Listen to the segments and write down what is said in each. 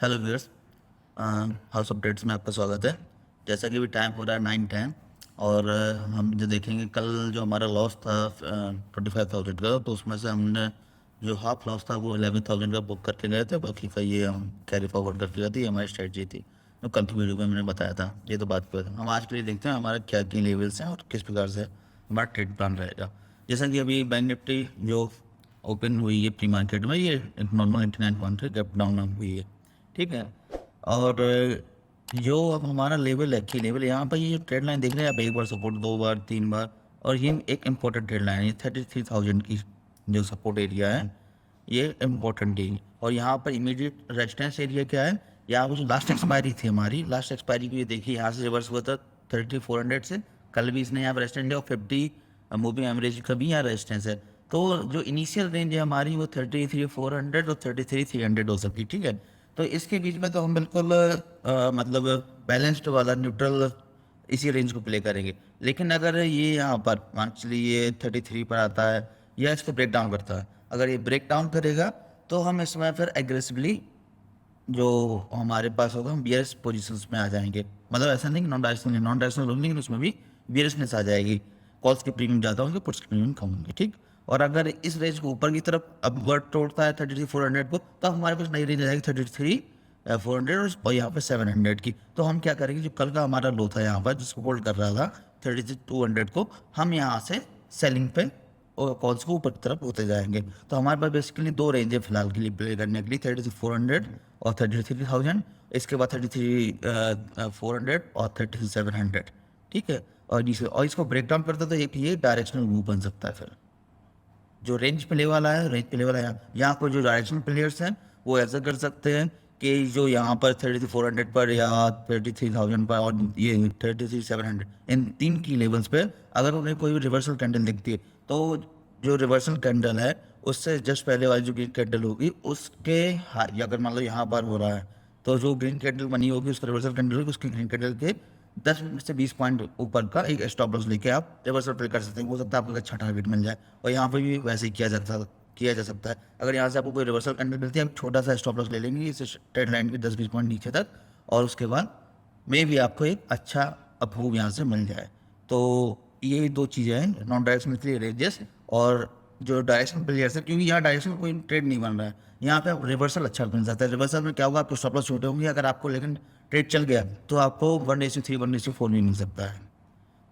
Hello viewers, house updates में आपका स्वागत है। जैसा कि अभी टाइम हो रहा है 9:10 और हम जो देखेंगे कल जो हमारा लॉस था 25,000 का, तो उसमें से हमने जो हाफ लॉस था वो 11,000 का बुक करके गए थे। बाकी का ये हम कैरी फॉरवर्ड करके गए थे। ये हमारी स्ट्रेटजी थी जो कल की वीडियो में मैंने बताया था। ये तो बात पे था। हम आज के लिए देखते हैं हमारा क्या क्या लेवल्स हैं और किस प्रकार से हमारा ट्रेड प्लान रहेगा। जैसा कि अभी बैंक निफ्टी जो ओपन हुई है प्री मार्केट में, ये नॉर्मल 89 पॉइंट है, गैप डाउन हुई है। ठीक है। और जो अब हमारा लेवल है की लेवल, यहाँ पर ये जो ट्रेड लाइन देख रहे हैं आप, एक बार सपोर्ट, दो बार, तीन बार, और ये एक इम्पोर्टेंट ट्रेड लाइन है। ये 33,000 की जो सपोर्ट एरिया है, ये इम्पोर्टेंट है। और यहाँ पर इमीडिएट रेजिस्टेंस एरिया क्या है? यहाँ पर जो लास्ट एक्सपायरी थी हमारी, लास्ट एक्सपायरी को ये देखिए, यहाँ से रिवर्स हुआ था 3400 से। कल भी इसने यहाँ पर रेजिस्टेंस है और 50 मूविंग एवरेज का भी यहाँ रेजिस्टेंस है। तो जो इनिशियल रेंज है हमारी वो 33,400 और 33,300 हो सकती है। ठीक है। तो इसके बीच में तो हम बिल्कुल मतलब बैलेंस्ड वाला न्यूट्रल इसी रेंज को प्ले करेंगे। लेकिन अगर ये यहाँ पर मान चलिए ये 33 पर आता है या इसको ब्रेक डाउन करता है, अगर ये ब्रेक डाउन करेगा तो हम इसमें फिर एग्रेसिवली जो हमारे पास होगा हम बियर्स पोजीशंस में आ जाएंगे। मतलब ऐसा नहीं कि नॉन डायरेक्शनल होंगे, लेकिन उसमें भी बियर्सनेस आ जाएगी। कॉल्स के प्रीमियम ज़्यादा होंगे, पुट्स के प्रीमियम कम होंगे। ठीक। और अगर इस रेंज को ऊपर की तरफ अपवर्ड तोड़ता है 33,400 को, तो हमारे पास नई रेंज आ जाएगी 33,400 और यहाँ पे 700 की। तो हम क्या करेंगे, जो कल का हमारा लो था यहाँ पर जिसको होल्ड कर रहा था 33,200 को, हम यहाँ से सेलिंग पे और कॉल्स को ऊपर की तरफ होते जाएंगे। तो हमारे पास बेसिकली दो रेंज है फिलहाल के लिए प्ले करने के लिए, 33,400 और 33,000। इसके बाद 33,400 और 33,700। ठीक है। और इसको ब्रेक डाउन करता तो एक ये डायरेक्शनल मूव बन सकता है। फिर जो रेंज प्ले वाला है, रेंज प्ले वाला है, यहाँ पर जो डायरेक्शनल प्लेयर्स हैं वो ऐसा कर सकते हैं कि जो यहाँ पर 33,400 पर या 33,000 पर और ये 33,700, इन तीन की लेवल्स पे अगर उन्हें कोई भी रिवर्सल कैंडल दिखती है, तो जो रिवर्सल कैंडल है उससे जस्ट पहले वाली जो ग्रीन कैंडल होगी उसके या अगर मान लो यहाँ पर हो रहा है, तो जो ग्रीन कैंडल बनी होगी उसका रिवर्सल कैंडल होगी, उसकी ग्रीन कैंडल के 10 से 20 पॉइंट ऊपर का एक स्टॉप लॉस लेके आप रिवर्सल ट्रेड कर सकते हैं। हो सकता है आपको एक अच्छा टारगेट मिल जाए। और यहाँ पर भी वैसे ही किया जा सकता है। अगर यहाँ से आपको कोई रिवर्सल कैंडल मिलती है, आप छोटा सा स्टॉप लॉस ले लेंगे इस ट्रेड लाइन के 10-20 पॉइंट नीचे तक, और उसके बाद में भी आपको एक अच्छा अप्रूव यहाँ से मिल जाए। तो ये दो चीज़ें हैं, नॉन डायरेक्शनल के लिए रेंजेस और जो डायरेक्शनल प्लेयर्स है, क्योंकि यहाँ डायरेक्शनल कोई ट्रेड नहीं बन रहा है। यहाँ पे रिवर्सल अच्छा मिल जाता है। रिवर्सल में क्या होगा, आपको स्टॉप लॉस छोटे होंगे, अगर आपको लेकिन ट्रेड चल गया तो आपको 1:3, 1:4 भी मिल सकता है।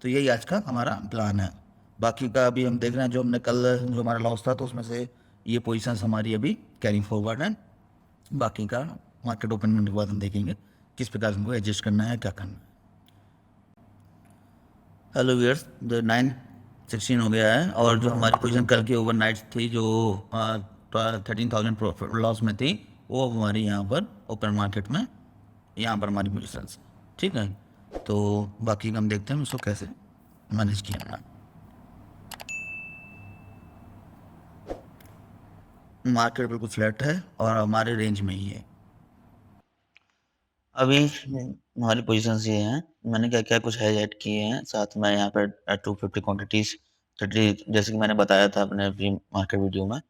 तो यही आज का हमारा प्लान है। बाकी का अभी हम देख रहे हैं, जो हमने कल जो हमारा लॉस था तो उसमें से ये पोजीशंस हमारी अभी कैरी फॉरवर्ड है। बाकी का मार्केट ओपन होने के बाद हम देखेंगे किस प्रकार से हमको एडजस्ट करना है, क्या करना है। हेलो व्यूअर्स, जो 9:16 हो गया है और जो हमारी पोजीशन कल की ओवरनाइट थी जो 13,000 प्रॉफिट लॉस में थी, वो हमारी यहाँ पर ओपन मार्केट में यहाँ पर हमारी पोजीशंस। ठीक है। तो बाकी का हम देखते हैं उसको कैसे मैनेज किया है। मार्केट बिल्कुल फ्लैट है और हमारे रेंज में ही है। अभी हमारी पोजीशंस ये हैं, मैंने क्या क्या कुछ हेज ऐड किए हैं। साथ में यहाँ पर 250 क्वांटिटीज 30, जैसे कि मैंने बताया था अपने प्री मार्केट वीडियो में,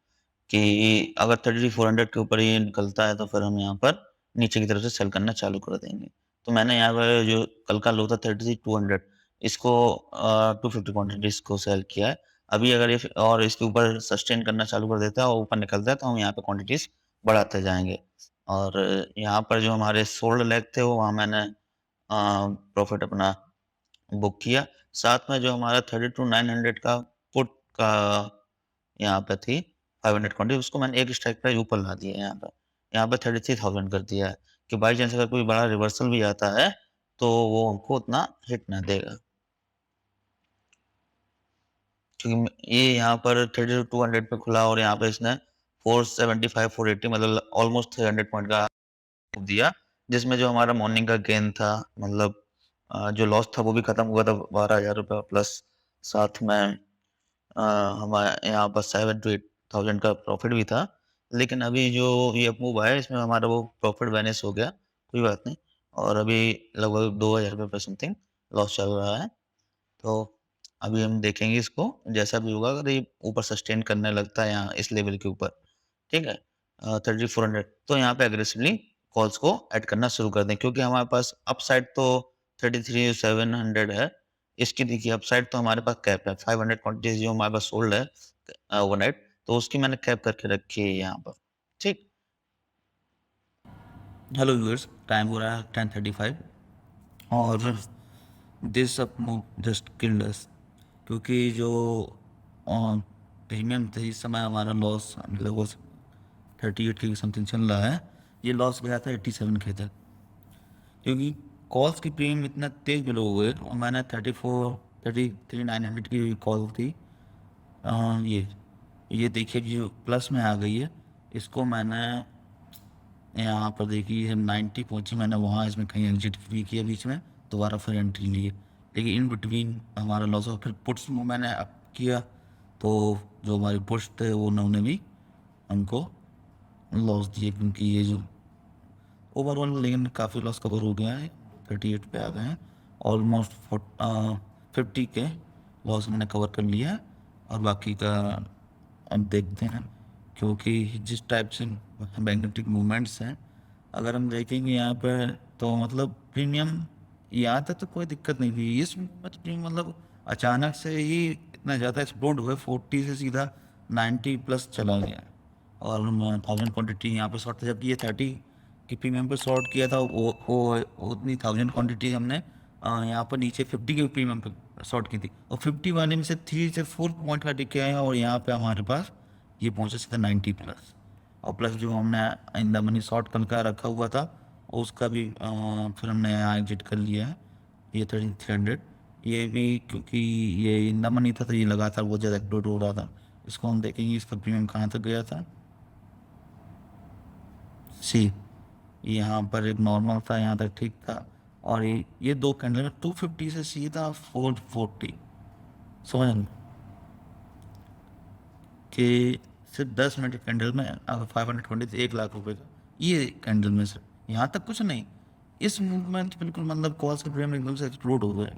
कि अगर 33,400 के ऊपर ये निकलता है तो फिर हम यहाँ पर नीचे की तरफ से सेल करना चालू कर देंगे। तो मैंने यहाँ पर जो कल का लो था 33,200, इसको 250 क्वांटिटीज को सेल किया है। अभी अगर ये और इसके ऊपर सस्टेन करना चालू कर देता है और ऊपर निकलता है तो हम यहाँ पे क्वांटिटीज बढ़ाते जाएंगे। और यहाँ पर जो हमारे सोल्ड लेग थे वो वहाँ मैंने प्रॉफिट अपना बुक किया। साथ में जो हमारा 32,900 का पुट का यहाँ पे थी 500 क्वांटिटी, उसको मैंने एक स्ट्राइक प्राइस ऊपर ला दिया है। यहाँ पे 33,000 कर दिया है कि बाई चांस अगर कोई बड़ा रिवर्सल भी आता है तो वो हमको उतना हिट ना देगा। क्योंकि ये यहाँ पर 32,200 पे खुला और यहाँ पे इसने 475, 480 मतलब ऑलमोस्ट 300 पॉइंट का दिया, जिसमें जो हमारा मॉर्निंग का गेन था, मतलब जो लॉस था वो भी खत्म हुआ था 12,000 रुपये प्लस। साथ में हमारे यहाँ पर 7 to 8 थाउजेंड का प्रॉफिट भी था। लेकिन अभी जो ये मूव आया इसमें हमारा वो प्रॉफिट वैनिश हो गया, कोई बात नहीं। और अभी लगभग 2,000 रुपये पर समथिंग लॉस चल रहा है। तो अभी हम देखेंगे इसको, जैसा भी होगा अगर ये ऊपर सस्टेन करने लगता है यहाँ इस लेवल के ऊपर, ठीक है, 3400, तो यहाँ पे एग्रेसिवली कॉल्स को ऐड करना शुरू कर दें, क्योंकि हमारे पास अपसाइड तो 33,700 है। इसकी देखिए अपसाइड तो हमारे पास कैप है 500 क्वांटिटीज जो हमारे पास सोल्ड है ओवरनाइट, तो उसकी मैंने कैप करके रखी है यहाँ पर। ठीक। हेलो व्यूअर्स, टाइम हो रहा है 10:35 और this up move just killed us, क्योंकि जो प्रीमियम थे इस समय हमारा लॉस लगभग 38 के समथिंग चल रहा है। ये लॉस गया था 87 के तक, क्योंकि कॉल्स की प्रीमियम इतना तेज बिलो हुए और मैंने 33,900 की कॉल थी। ये ये देखिए जो प्लस में आ गई है, इसको मैंने यहाँ पर देखी है 90 पहुंची, मैंने वहाँ इसमें कहीं एग्जिट भी किया बीच में, दोबारा फिर एंट्री ली है, लेकिन इन बिटवीन हमारा लॉस हो। फिर पुट्स में मैंने अप किया तो जो हमारे पुट्स थे वो उन्होंने भी हमको लॉस दिए, क्योंकि ये जो ओवरऑल लेकिन काफ़ी लॉस कवर हो गया है, 38 पे आ गए हैं। ऑलमोस्ट 50 के लॉस मैंने कवर कर लिया है और बाकी का अब देखते हैं, क्योंकि जिस टाइप से मैग्नेटिक मूवमेंट्स हैं, अगर हम देखेंगे यहाँ पर तो मतलब प्रीमियम यहाँ तक तो कोई दिक्कत नहीं थी, इस प्रीमियम मतलब अचानक से ही इतना ज़्यादा एक्सप्लोड हुआ, 40 से सीधा 90 प्लस चला गया और 1000 क्वान्टिटी यहाँ पर शॉर्ट था, जबकि ये 30 की प्रीमियम पर शॉर्ट किया था, वो उतनी 1000 क्वान्टिटी हमने यहाँ पर नीचे 50 के प्रीमियम पर शॉर्ट की थी, और 50 वाले में से 3 से 4 पॉइंट का टिके हैं और यहाँ पे हमारे पास ये पहुँचा सीधा 90 प्लस। और प्लस जो हमने इन द मनी शॉर्ट करके रखा हुआ था उसका भी फिर हमने यहाँ एग्जिट कर लिया है, ये 3300 ये भी, क्योंकि ये इन द मनी था तो ये लगातार बहुत ज़्यादा एक्सप्लोड हो रहा था। इसको हम देखेंगे इसका प्रीमियम कहाँ तक गया था। सी यहाँ पर एक नॉर्मल था, यहाँ तक ठीक था, और ये दो कैंडल में 250 से सीधा 440, समझ रहे कि सिर्फ 10 मिनट के कैंडल में अगर 520 से 1 लाख रुपए का ये कैंडल में से यहाँ तक कुछ नहीं, इस मूवमेंट बिल्कुल मतलब कॉल्स के प्रीमियम एकदम से एक्सप्लोड हो गए।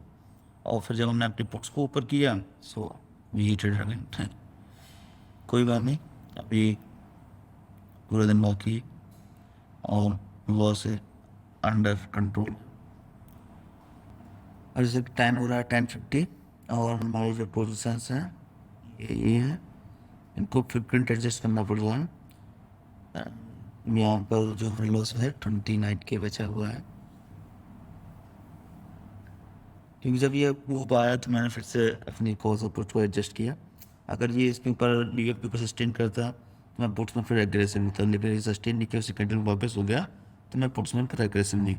और फिर जब हमने अपने पुट्स को ऊपर किया सो वी ट्रेड अगेन। कोई बात नहीं, अभी पूरे दिन बाकी और लॉस है अंडर कंट्रोल। और जैसे टाइम हो रहा है 10:50 और हमारे जो पोजिशंस हैं ये है, इनको फ्रिक्वेंट एडजस्ट करना पड़ रहा है। यहाँ पर जो लॉस है 29 के बचा हुआ है, क्योंकि जब ये मूव आया तो मैंने फिर से अपनी कॉल्स और पुट्स को एडजस्ट किया। अगर ये इसके ऊपर लीवर के ऊपर सस्टेन करता तो मैं पुट्स में फिर एग्रेसिव होता, लेकिन ये सस्टेन नहीं किया, उसी कैंडल में वापस हो गया तो मैं पुट्स में फिर एग्रेसिव नहीं।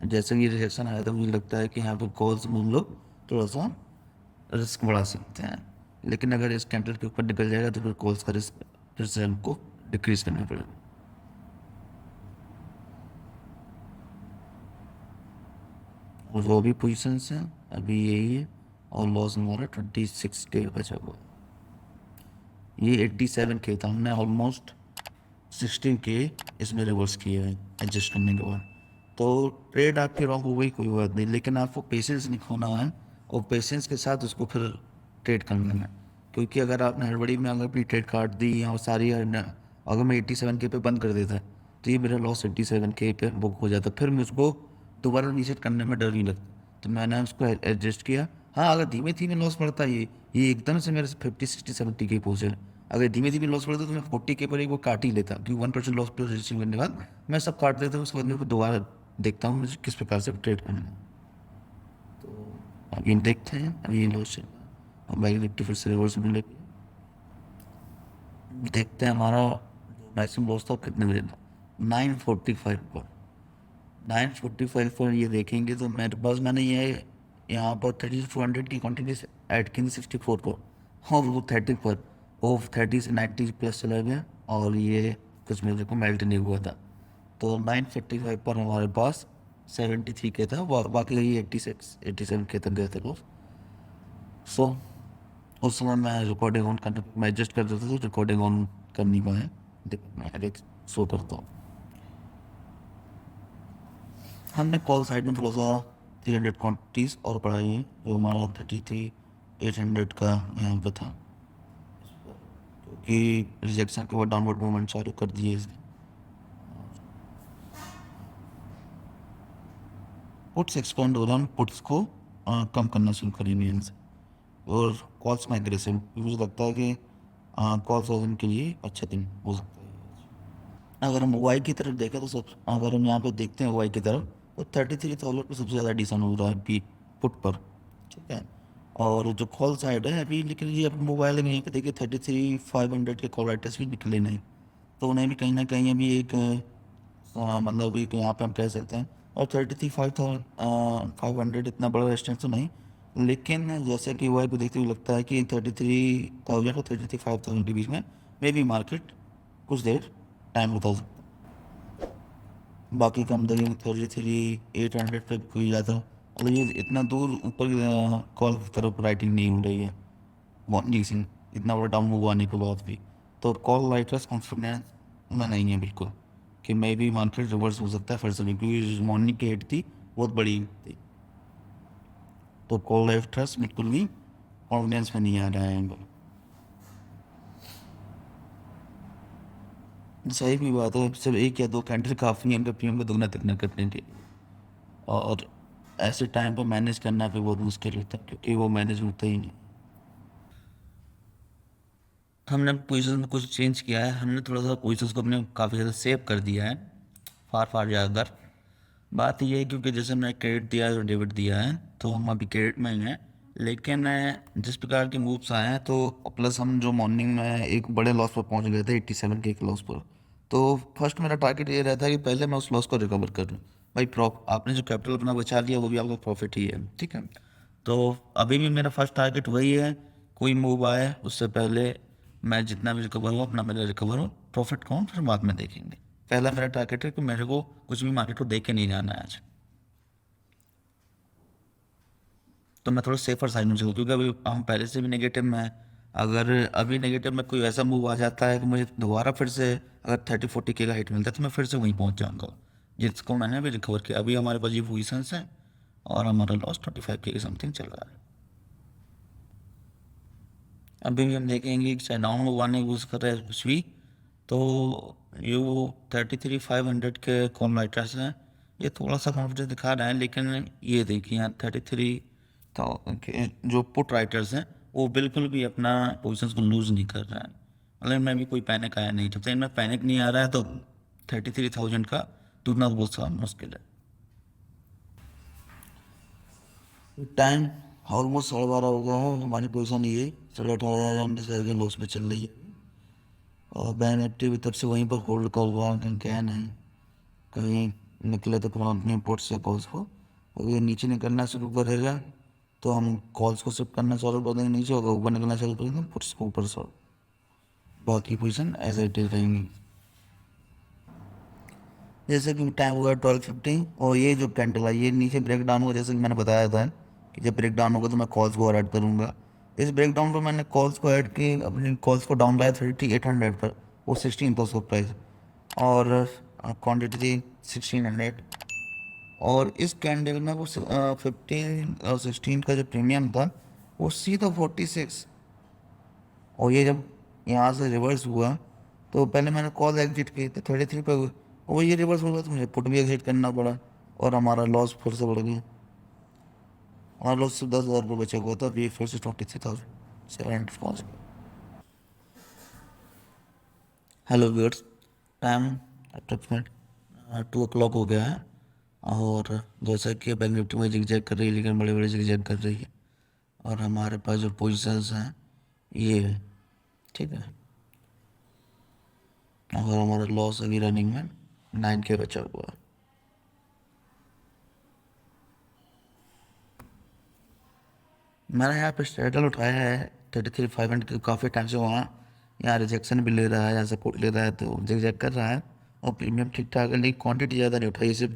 जैसे कि रिएक्शन आया था मुझे लगता है कि यहाँ पर कॉल्स में हम लोग थोड़ा सा रिस्क बढ़ा सकते हैं, लेकिन अगर इस कैंडल के ऊपर निकल जाएगा तो फिर कॉल्स का रिस्क फिर से हमको डिक्रीज करना पड़ेगा। और वो भी पोजिशंस हैं अभी यही है, और लॉस हमारा 26 के बचा हुआ। ये 87 के था, हमने ऑलमोस्ट 16 के इसमें रिवर्स किए हैं एडजस्ट करने के बाद। तो ट्रेड आपकी रॉन्ग हो गई कोई बात नहीं, लेकिन आपको पेशेंस नहीं खोना है और पेशेंस के साथ उसको फिर ट्रेड करना है, क्योंकि अगर आपने हड़बड़ी में अगर अपनी ट्रेड काट दी और सारी अगर मैं 87 के पे बंद कर देता तो ये मेरा लॉस 87 के पे बुक हो जाता, फिर मैं उसको दोबारा रीसेट करने में डर नहीं लगता, तो मैंने उसको एडजस्ट किया। हाँ, अगर धीमे धीमे लॉस बढ़ता ये एकदम से मेरे 50 60 70 के पहुँचे, अगर धीमे धीमे लॉस बढ़ता तो मैं 40 के पर एक वो काट ही लेता, क्योंकि 1% लॉस पर रजिस्टर करने के बाद मैं सब काट देता हूँ, उसके बाद मेरे को दोबारा देखता हूँ मुझे किस प्रकार से ट्रेड करना है। तो अभी देखते हैं, अभी लॉस चल रहा है और बैंक निफ्टी फिर से रिवर्स मिले, देखते हैं हमारा मैक्सिमम लॉस था कितने में देना। 945 पर 945 पर ये देखेंगे तो मेरे पास मैंने ये यहाँ पर 3200 की क्वान्टिटी ऐड की 64 पर, और वो 30 पर वो 30 से 90 प्लस चला गया और ये कुछ मेरे को मेल्ट नहीं हुआ था, तो 945 पर हमारे पास 73 के था, बाकी ये 87 के तक गए थे लोग। सो उस समय मैं रिकॉर्डिंग ऑन करने मैं एडजस्ट कर देता था, तो रिकॉर्डिंग ऑन कर नहीं पाए, मैं एक शो करता हूँ। हमने कॉल साइड में थोड़ा सा 300 क्वान्टिटीज़ और बढ़ाई है, जो हमारा 33,800 का यहाँ पे था, कि रिजेक्शन के बाद डाउनवर्ड मूवमेंट चालू कर दिए इसने। पुट्स एक्सपेंड हो रहा है, पुट्स को कम करना शुरू करें इंडियन से, और कॉल्स में एग्रेसिव। मुझे लगता है कि कॉल्स वर्जन के लिए अच्छा दिन हो सकता है। अगर हम वाई की तरफ देखें तो सब, अगर हम यहाँ पे देखते हैं वाई की तरफ, तो 33,000 पर सबसे ज़्यादा डिसन हो रहा है पी पुट पर, ठीक है। और जो कॉल साइड है अभी, लेकिन ये अब मोबाइल में यहीं पे देखिए 33,500 के कॉल राइटर्स भी निकले नहीं, तो उन्हें भी कहीं ना कहीं अभी एक मतलब एक यहाँ पे हम कह सकते हैं। और 33,500 इतना बड़ा रेस्टेंस तो नहीं, लेकिन जैसे कि वाई को देखते हुए लगता है कि 33,000 और 35,000 के बीच में मे भी मार्केट कुछ देर टाइम बता सकता है। बाकी कम दरी 33,800 तक कोई ज़्यादा, मतलब ये इतना दूर ऊपर कॉल की तरफ राइटिंग नहीं हो रही है मॉर्निंग सिंह, इतना बड़ा डाउन मूव आने के बाद भी। तो कॉल राइटर्स कॉन्फिडेंस में नहीं है बिल्कुल कि मे भी मार्केट रिवर्स हो सकता है फिर से, क्योंकि मॉर्निंग की हिट थी बहुत बड़ी थी। तो कॉल राइटर्स बिल्कुल भी कॉन्फिडेंस में नहीं आ रहा है। सही भी बात है, सिर्फ एक या दो कैंडल काफ़ी है इनका पीएम को दोगुना तिगुना करने के लिए। और ऐसे टाइम पर मैनेज करना भी बहुत मुश्किल होता है, क्योंकि वो मैनेज होता ही नहीं। हमने पोजीशन में कुछ चेंज किया है, हमने थोड़ा सा पोजीशंस को अपने काफ़ी ज़्यादा सेव कर दिया है, फार फार ज़्यादातर। बात ये है क्योंकि जैसे हमने क्रेडिट दिया है और डेबिट दिया है, तो हम अभी क्रेडिट में ही हैं। लेकिन जिस प्रकार के मूव्स आए हैं, तो प्लस हम जो मॉर्निंग में एक बड़े लॉस पर पहुंच गए थे 87 के एक लॉस पर। तो फर्स्ट मेरा टारगेट ये रहता है कि पहले मैं उस लॉस को रिकवर कर लूँ। भाई प्रॉप आपने जो कैपिटल अपना बचा लिया वो भी आपका प्रॉफिट ही है, ठीक है। तो अभी भी मेरा फर्स्ट टारगेट वही है, कोई मूव आए उससे पहले मैं जितना भी रिकवर हो अपना मेरा रिकवर हो, प्रॉफिट कौन फिर बाद में देखेंगे। पहला मेरा टारगेट है कि मेरे को कुछ भी मार्केट को देख के नहीं जाना है आज। तो मैं थोड़ा सेफर साइड में चलूँ, क्योंकि अभी हम पहले से भी नेगेटिव में हैं। अगर अभी नेगेटिव में कोई ऐसा मूव आ जाता है कि मुझे दोबारा फिर से अगर 30-40 का हिट मिलता है, तो मैं फिर से वहीं पहुंच जाऊंगा जिसको मैंने अभी रिकवर किया। अभी हमारे पास ये पोजिशंस हैं और हमारा लॉस 25 के समथिंग चल रहा है। अभी भी हम देखेंगे कि चाहे डाउन मूव आने की कोशिश कर रहे हैं कुछ भी, तो ये वो 33,500 के कॉल राइटर्स हैं, ये थोड़ा सा कॉन्फिडेंस दिखा रहा है। लेकिन ये देखिए यहाँ 33 के जो पुट राइटर्स हैं वो बिल्कुल भी अपना पोजिशन को लूज नहीं कर रहा है। मतलब इनमें भी कोई पैनिक आया नहीं, जब तक इनमें पैनिक नहीं आ रहा है तो 33,000 का टूटना बहुत सा मुश्किल है। टाइम ऑलमोस्ट 12:30 हो गया है, हमारी पोजीशन ये 18,500 शेयर के लॉस में चल रही है। और बैंक निफ्टी भी तब से वहीं पर होल्ड कर हुआ है, कहीं क्या नहीं, कहीं निकले तो थोड़ा अपने पोर्ट से कॉल्स को, और ये नीचे निकलना शुरू करेगा तो हम कॉल्स को शिफ्ट करना चालू कर देंगे नीचे, और ऊपर निकलना चालू करेंगे पुट्स को ऊपर से। बाकी पोजीशन ऐसे ही रहेंगी। जैसे कि टाइम हुआ 12:15, और ये जो कैंडल है ये नीचे ब्रेक डाउन हुआ, जैसे कि मैंने बताया था कि जब ब्रेक डाउन होगा तो मैं कॉल्स को ऐड करूँगा। इस ब्रेक डाउन पर मैंने कॉल्स को ऐड की, अपनी कॉल्स को डाउन लाया 3800 पर, वो 16 था उसका प्राइस, और क्वान्टिटी थी 1600। और इस कैंडल में वो 15 और 16 का जो प्रीमियम था वो सीधा 46। और ये जब यहाँ से रिवर्स हुआ तो पहले मैंने कॉल एग्जिट की थी 33 पे, वो ये रिवर्स हो गया तो मुझे पुट भी एग्जिट करना पड़ा, और हमारा लॉस फिर से बढ़ गया। हमारा लॉस सिर्फ 10,000 रुपये बचा हुआ था, अभी फिर से 23,700 पहुँच गया। Hello viewers, time approximate 2 o'clock हो गया है, और जैसा कि बैंक निफ्टी में जिग कर रही है, लेकिन बड़े बड़े जिग कर रही है, और हमारे पास जो पोजिशंस हैं ये है, ठीक है। और हमारा लॉस अभी रनिंग में 9K बचा हुआ है। मैंने यहाँ पे स्ट्रेटल उठाया है 33,500 काफ़ी टाइम से वहाँ, यहाँ रिजेक्शन भी ले रहा है, यहाँ सपोर्ट ले रहा है, तो जिग कर रहा है। और प्रीमियम ठीक ठाक है, लेकिन क्वांटिटी ज़्यादा नहीं उठाई, सिर्फ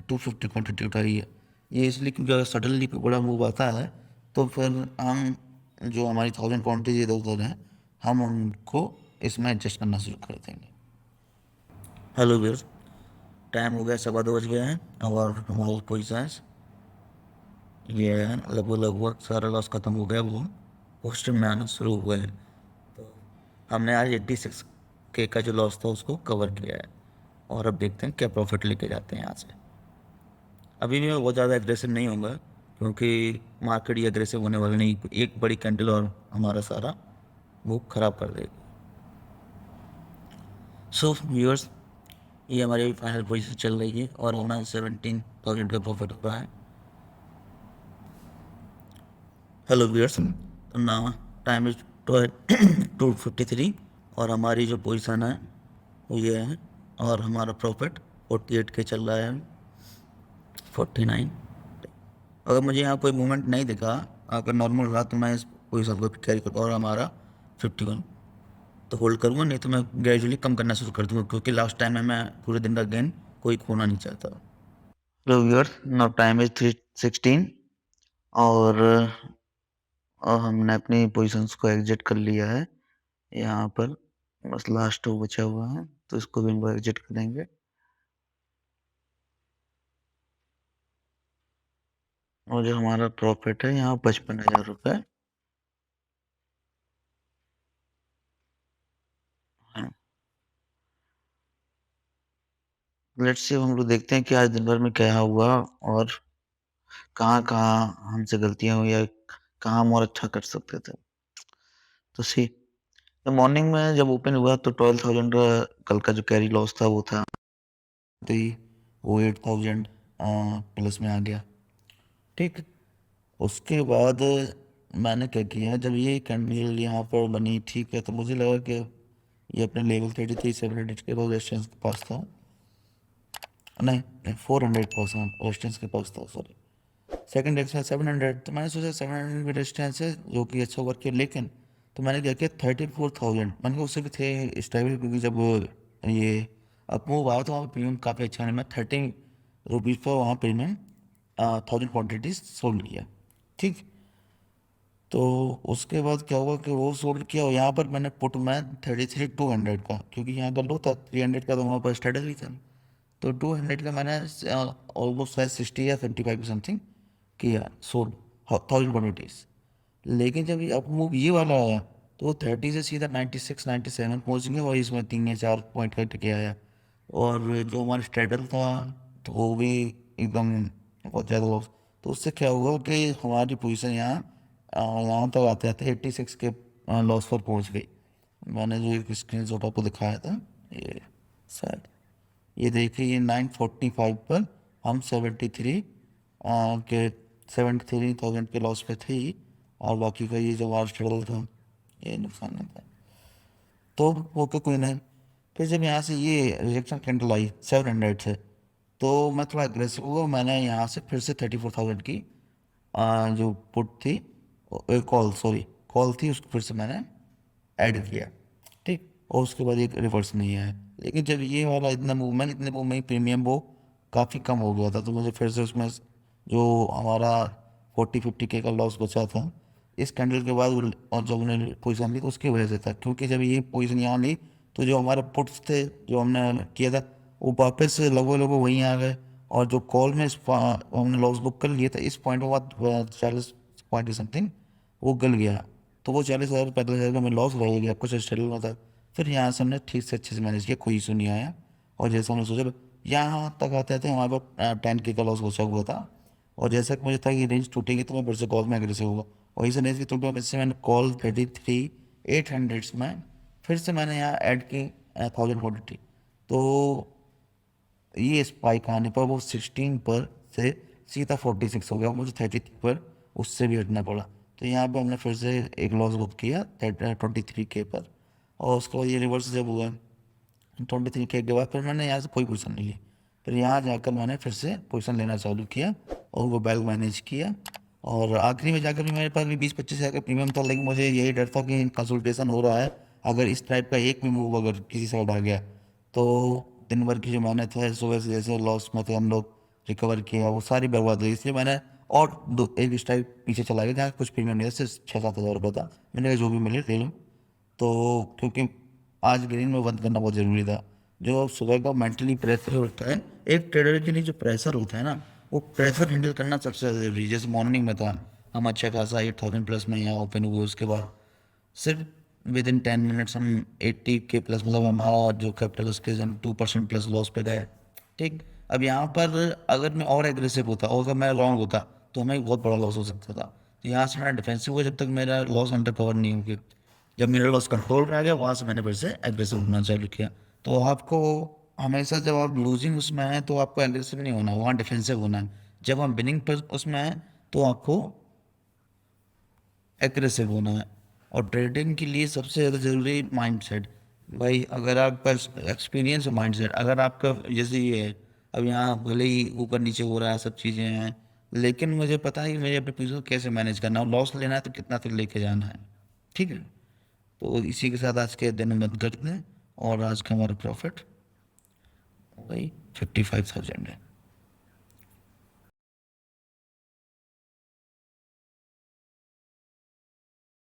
250 क्वांटिटी उठाई है। ये इसलिए क्योंकि अगर सडनली कोई बड़ा मूव आता है तो फिर हम जो हमारी 1000 क्वान्टिटी इधर उधर है, हम उनको इसमें एडजस्ट करना शुरू कर देंगे। हेलो व्यूअर्स, टाइम हो गया 2:15 बज गए हैं, और हमारे पोजिशन ये है लगभग लगभग सारा लॉस खत्म हो गया, वो पोस्टर में आना शुरू हुए हैं। तो हमने आज 86K का जो लॉस था उसको कवर किया है, और अब देखते हैं क्या प्रॉफिट लेके जाते हैं यहाँ से। अभी भी मैं बहुत ज़्यादा एग्रेसिव नहीं होऊंगा, क्योंकि मार्केट ही एग्रेसिव होने वाली नहीं, एक बड़ी कैंडल और हमारा सारा वो ख़राब कर देगी। सो व्यूअर्स, ये हमारी फाइनल पोजीशन चल रही है और हमारा 17,000 का प्रॉफिट हो रहा है। हेलो व्यूअर्स, तो ना टाइम इज 2:53 और हमारी जो पोजीशन है वो ये है, और हमारा प्रॉफिट 48 के चल रहा है, 49। अगर मुझे यहाँ कोई मूवमेंट नहीं दिखा, अगर नॉर्मल रहा तो मैं इस पोजीशन को कैरी करूँ, और हमारा 51 तो होल्ड करूँगा, नहीं तो मैं ग्रेजुअली कम करना शुरू कर दूँगा, क्योंकि लास्ट टाइम में मैं पूरे दिन का गेन कोई खोना नहीं चाहता। Hello viewers, now time is 3:16 और हमने अपनी पोजीशंस को एग्जिट कर लिया है यहाँ पर, बस लास्ट वो बचा हुआ है, तो इसको भी हम लोग एग्जिट करेंगे। और जो हमारा प्रॉफिट है यहाँ 55,000 रुपये है। लेट्स सी, हम लोग देखते हैं कि आज दिन भर में क्या हुआ और कहाँ कहाँ हमसे गलतियाँ हुई या कहाँ हम और अच्छा कर सकते थे। तो सी, तो मॉर्निंग में जब ओपन हुआ तो 12,000 कल का जो कैरी लॉस था वो था, तो वो 8,000 प्लस में आ गया। ठीक, उसके बाद मैंने क्या किया, जब ये कैंडल यहाँ पर बनी, ठीक है, तो मुझे लगा कि ये अपने लेवल 33,700 के पास रेजिस्टेंस के पास था, नहीं 400 पास, हाँ रेजिस्टेंस के पास था, सॉरी। सेकंड रेजिस्टेंस 700, तो मैंने सोचा 700 में रेजिस्टेंस है जो कि अच्छा वर्क किया, लेकिन तो मैंने क्या किया 34,000, मैंने कहा उससे भी थे स्टेबल, क्योंकि जब ये अप मूव आया तो वहाँ पर प्रीमियम काफ़ी अच्छा है, मैं 30 रुपीज़ पर वहाँ प्रीमियम 1000 क्वान्टिटीज सोल्ड किया। ठीक, तो उसके बाद क्या हुआ कि वो सोल्ड किया, और यहाँ पर मैंने पुट में 33,200 का, क्योंकि यहाँ का लो था 300 का, तो वहाँ पर स्टेटस भी था, तो 200 का मैंने ऑलमोस्ट 60 या 55 समथिंग किया, सोल्ड 1000 क्वान्टिटीज। लेकिन जब ये अप मूव ये वाला आया तो वो 30 से सीधा 96 97 पहुँच गया, और इसमें 3 या 4 पॉइंट का टिके आया, और जो हमारा स्ट्रेटल था तो वो भी एकदम बहुत ज़्यादा लॉस। तो उससे क्या हुआ कि हमारी पोजीशन यहाँ तक आते आते 86 के लॉस पर पहुँच गई। मैंने जो एक स्क्रीन शॉट आपको दिखाया था, ये शायद ये देखिए, ये 945 पर हम 73 के 73,000 के लॉस पे थी, और बाकी का ये जो वार्स ट्रेडल था ये नुकसान में था। तो ओके, कोई नहीं। फिर जब यहाँ से ये रिजेक्शन कैंडल आई 700 से, तो मैं थोड़ा एग्रेसिव हुआ, मैंने यहाँ से फिर से 34,000 की जो पुट थी, कॉल, सॉरी कॉल थी, उसको फिर से मैंने ऐड किया। ठीक, और उसके बाद एक रिवर्स नहीं आया, लेकिन जब ये वाला इतने मूव में प्रीमियम वो काफ़ी कम हो गया था, तो मुझे फिर से उसमें जो हमारा 40-50 के का लॉस बचा था इस कैंडल के बाद और जब उन्होंने पोजीशन ली तो उसकी वजह से था, क्योंकि जब ये पोजीशन यहाँ ली तो जो हमारे पुट्स थे जो हमने किया था वो वापस लगभग लगभग वहीं आ गए, और जो कॉल में हमने लॉस बुक कर लिया था इस पॉइंट के बाद 40 पॉइंट समथिंग वो गल गया, तो वो 40,000 45,000 का मैं लॉस रह गया, कुछ स्टेबल ना था। फिर यहाँ से हमने ठीक से अच्छे से मैनेज किया, कोई इशू नहीं आया, और जैसे हमने सोचा यहाँ तक आते आते हमारे पास 10K का लॉस बचा हुआ था, और जैसा कि मुझे था कि रेंज टूटेगी तो मैं फिर से कॉल में एग्रेसिव हुआ, वही से रेंज की टूटा, इससे मैंने कॉल 33,800 में फिर से मैंने यहाँ ऐड की 1040, तो ये स्पाइक आने पर वो 16 पर से सीधा 46 हो गया, मुझे 33 पर उससे भी हटना पड़ा, तो यहाँ पे हमने फिर से एक लॉस बुक किया 23K पर, और उसके बाद ये रिवर्स जब हुआ 23K के बाद फिर मैंने यहाँ से कोई पोजीशन नहीं ली, फिर यहाँ जाकर मैंने फिर से पोजीशन लेना चालू किया और वो बैग मैनेज किया, और आखिरी में जाकर भी मेरे पास भी 20-25 हज़ार का प्रीमियम था, लेकिन मुझे यही डर था कि कंसल्टेशन हो रहा है, अगर इस टाइप का एक भी मूव अगर किसी साइड आ गया तो दिन भर की जो मेहनत है, सुबह से जैसे लॉस में थे हम लोग, रिकवर किया, वो सारी बर्बाद हुई, इसलिए मैंने और एक स्टाइप पीछे चला गया जहाँ कुछ प्रीमियम नहीं था, सिर्फ 6-7 हज़ार रुपये था, मैंने कहा जो भी मिले ले लो। तो क्योंकि आज ग्रीन में बंद करना बहुत ज़रूरी था, जो सुबह का मेंटली प्रेशर होता है एक ट्रेडर के लिए, जो प्रेशर होता है ना वो प्रेशर हैंडल करना सबसे ज़्यादा ज़रूरी है। जैसे मॉर्निंग में था हम अच्छा खासा 8,000 प्लस में यहाँ ओपन हुए, उसके बाद सिर्फ विद इन 10 मिनट्स हम 80K प्लस, मतलब हमारा जो कैपिटल उसके 2% प्लस लॉस पे गए। ठीक, अब यहाँ पर अगर मैं और एग्रेसिव होता और अगर मैं रॉन्ग होता तो हमें एक बहुत बड़ा लॉस हो सकता था। तो यहाँ से मैं डिफेंसिव हुआ जब तक मेरा लॉस अंडर कवर नहीं हो गया। जब मेरा लॉस कंट्रोल में आ गया वहाँ से मैंने फिर से एग्रेसिव होना चालू किया। तो आपको हमेशा जब आप लूजिंग उसमें हैं तो आपको एग्रेसिव नहीं होना, वहाँ डिफेंसिव होना है। जब हम विनिंग पर उसमें हैं तो आपको एग्रेसिव होना है। और ट्रेडिंग के लिए सबसे ज़्यादा ज़रूरी माइंडसेट। भाई अगर आपका एक्सपीरियंस और माइंडसेट, अगर आपका जैसे ये है, अब यहाँ भले ही ऊपर नीचे हो रहा है सब चीज़ें हैं, लेकिन मुझे पता है कि मुझे अपने पैसों को कैसे मैनेज करना है, लॉस लेना है तो कितना तक लेके जाना है। ठीक है, तो इसी के साथ आज के दिन बंद करते हैं। और आज का हमारा प्रॉफिट भाई 55,000 है।